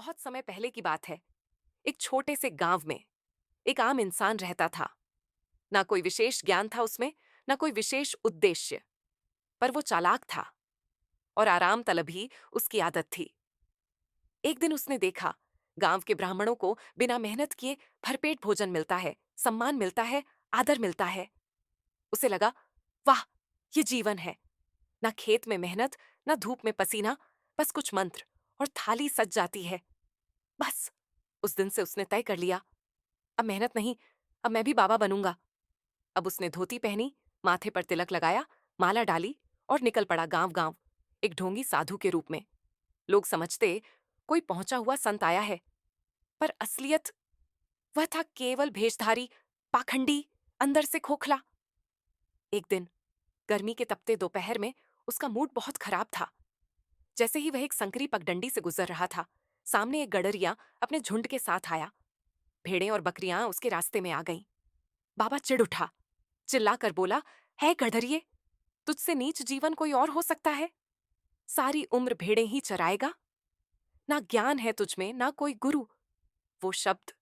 बहुत समय पहले की बात है। एक छोटे से गांव में एक आम इंसान रहता था। ना कोई विशेष ज्ञान था उसमें, ना कोई विशेष उद्देश्य। पर वो चालाक था और आराम तलब ही उसकी आदत थी। एक दिन उसने देखा, गांव के ब्राह्मणों को बिना मेहनत किए भरपेट भोजन मिलता है, सम्मान मिलता है, आदर मिलता है। उसे लगा, वाह, ये जीवन है। ना खेत में मेहनत, ना धूप में पसीना, बस कुछ मंत्र और थाली सज जाती है। बस, उस दिन से उसने तय कर लिया, अब मेहनत नहीं, अब मैं भी बाबा बनूंगा। अब उसने धोती पहनी, माथे पर तिलक लगाया, माला डाली और निकल पड़ा गांव गांव, एक ढोंगी साधु के रूप में। लोग समझते कोई पहुंचा हुआ संत आया है, पर असलियत वह था केवल भेषधारी, पाखंडी, अंदर से खोखला। एक दिन गर्मी के तपते दोपहर में उसका मूड बहुत खराब था। जैसे ही वह एक संकरी पगडंडी से गुजर रहा था, सामने एक गडरिया अपने झुंड के साथ आया। भेड़ें और बकरियां उसके रास्ते में आ गईं। बाबा चिढ़ उठा, चिल्लाकर बोला, है गडरिये, तुझसे नीच जीवन कोई और हो सकता है? सारी उम्र भेड़ें ही चराएगा? ना ज्ञान है तुझमें, ना कोई गुरु। वो शब्द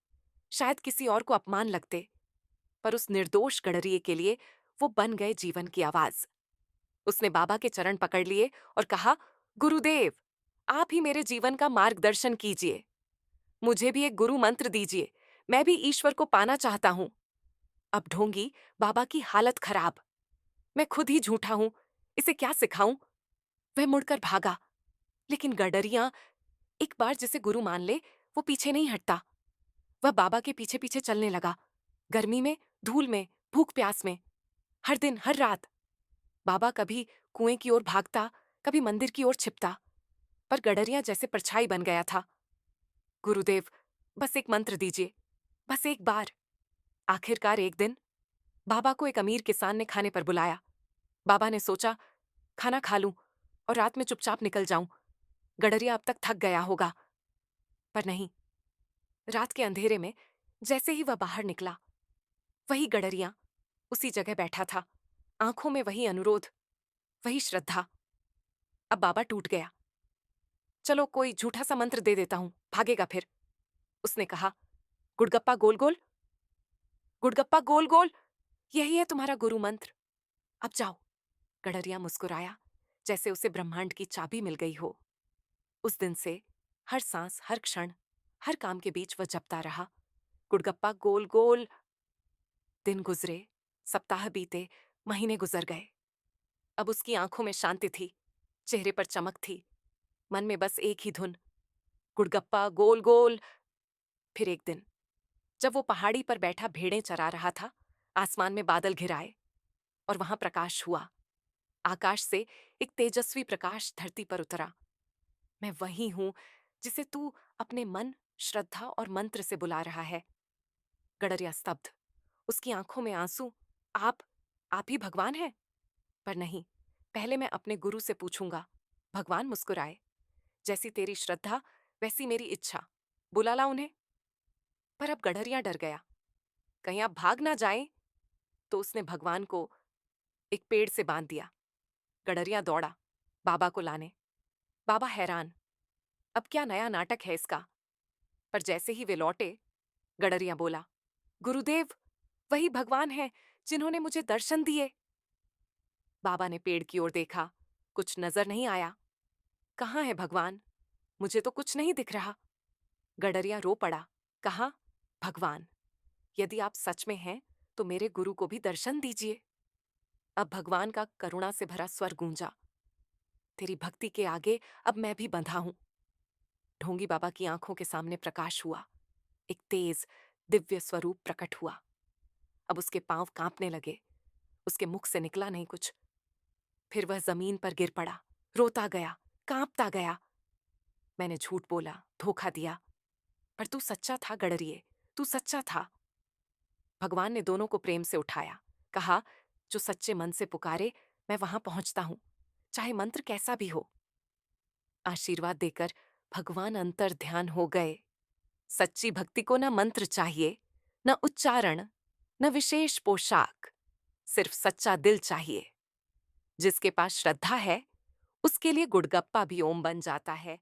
शायद किसी और को अपमान लगते, पर उस निर्दोष गडरिये के लिए वो बन गए जीवन की आवाज। उसने बाबा के चरण पकड़ लिए और कहा, गुरुदेव, आप ही मेरे जीवन का मार्गदर्शन कीजिए। मुझे भी एक गुरु मंत्र दीजिए, मैं भी ईश्वर को पाना चाहता हूं। अब ढोंगी बाबा की हालत खराब। मैं खुद ही झूठा हूं, इसे क्या सिखाऊं? वह मुड़कर भागा, लेकिन गडरिया एक बार जिसे गुरु मान ले, वो पीछे नहीं हटता। वह बाबा के पीछे पीछे चलने लगा, गर्मी में, धूल में, भूख प्यास में, हर दिन हर रात। बाबा कभी कुएं की ओर भागता, कभी मंदिर की ओर छिपता, पर गडरिया जैसे परछाई बन गया था। गुरुदेव, बस एक मंत्र दीजिए, बस एक बार। आखिरकार एक दिन बाबा को एक अमीर किसान ने खाने पर बुलाया। बाबा ने सोचा, खाना खा लूं और रात में चुपचाप निकल जाऊं, गडरिया अब तक थक गया होगा। पर नहीं, रात के अंधेरे में जैसे ही वह बाहर निकला, वही गडरिया उसी जगह बैठा था, आंखों में वही अनुरोध, वही श्रद्धा। अब बाबा टूट गया। चलो कोई झूठा सा मंत्र दे देता हूं, भागेगा फिर। उसने कहा, गुड़गप्पा गोल गोल, गुड़गप्पा गोल गोल, यही है तुम्हारा गुरु मंत्र, अब जाओ। गडरिया मुस्कुराया, जैसे उसे ब्रह्मांड की चाबी मिल गई हो। उस दिन से हर सांस, हर क्षण, हर काम के बीच वह जपता रहा, गुड़गप्पा गोल गोल। दिन गुजरे, सप्ताह बीते, महीने गुजर गए। अब उसकी आंखों में शांति थी, चेहरे पर चमक थी, मन में बस एक ही धुन, गुड़गप्पा गोल गोल। फिर एक दिन जब वो पहाड़ी पर बैठा भेड़ें चरा रहा था, आसमान में बादल घिर आए और वहां प्रकाश हुआ। आकाश से एक तेजस्वी प्रकाश धरती पर उतरा। मैं वही हूं जिसे तू अपने मन, श्रद्धा और मंत्र से बुला रहा है। गडरिया स्तब्ध, उसकी आंखों में आंसू। आप आप ही भगवान हैं? पर नहीं, पहले मैं अपने गुरु से पूछूंगा। भगवान मुस्कुराए, जैसी तेरी श्रद्धा वैसी मेरी इच्छा, बुला ला उन्हें। पर अब गडरिया डर गया, कहीं आप भाग ना जाएं। तो उसने भगवान को एक पेड़ से बांध दिया। गडरिया दौड़ा बाबा को लाने। बाबा हैरान, अब क्या नया नाटक है इसका? पर जैसे ही वे लौटे, गडरिया बोला, गुरुदेव, वही भगवान है जिन्होंने मुझे दर्शन दिए। बाबा ने पेड़ की ओर देखा, कुछ नजर नहीं आया। कहाँ है भगवान? मुझे तो कुछ नहीं दिख रहा। गडरिया रो पड़ा, कहा, भगवान, यदि आप सच में हैं तो मेरे गुरु को भी दर्शन दीजिए। अब भगवान का करुणा से भरा स्वर गूंजा, तेरी भक्ति के आगे अब मैं भी बंधा हूं। ढोंगी बाबा की आंखों के सामने प्रकाश हुआ, एक तेज दिव्य स्वरूप प्रकट हुआ। अब उसके पांव कांपने लगे, उसके मुख से निकला नहीं कुछ। फिर वह जमीन पर गिर पड़ा, रोता गया, कांपता गया। मैंने झूठ बोला, धोखा दिया, पर तू सच्चा था गडरिये, तू सच्चा था। भगवान ने दोनों को प्रेम से उठाया, कहा, जो सच्चे मन से पुकारे मैं वहां पहुंचता हूं, चाहे मंत्र कैसा भी हो। आशीर्वाद देकर भगवान अंतर ध्यान हो गए। सच्ची भक्ति को न मंत्र चाहिए, न उच्चारण, न विशेष पोशाक, सिर्फ सच्चा दिल चाहिए। जिसके पास श्रद्धा है, उसके लिए गुड़गप्पा भी ओम बन जाता है।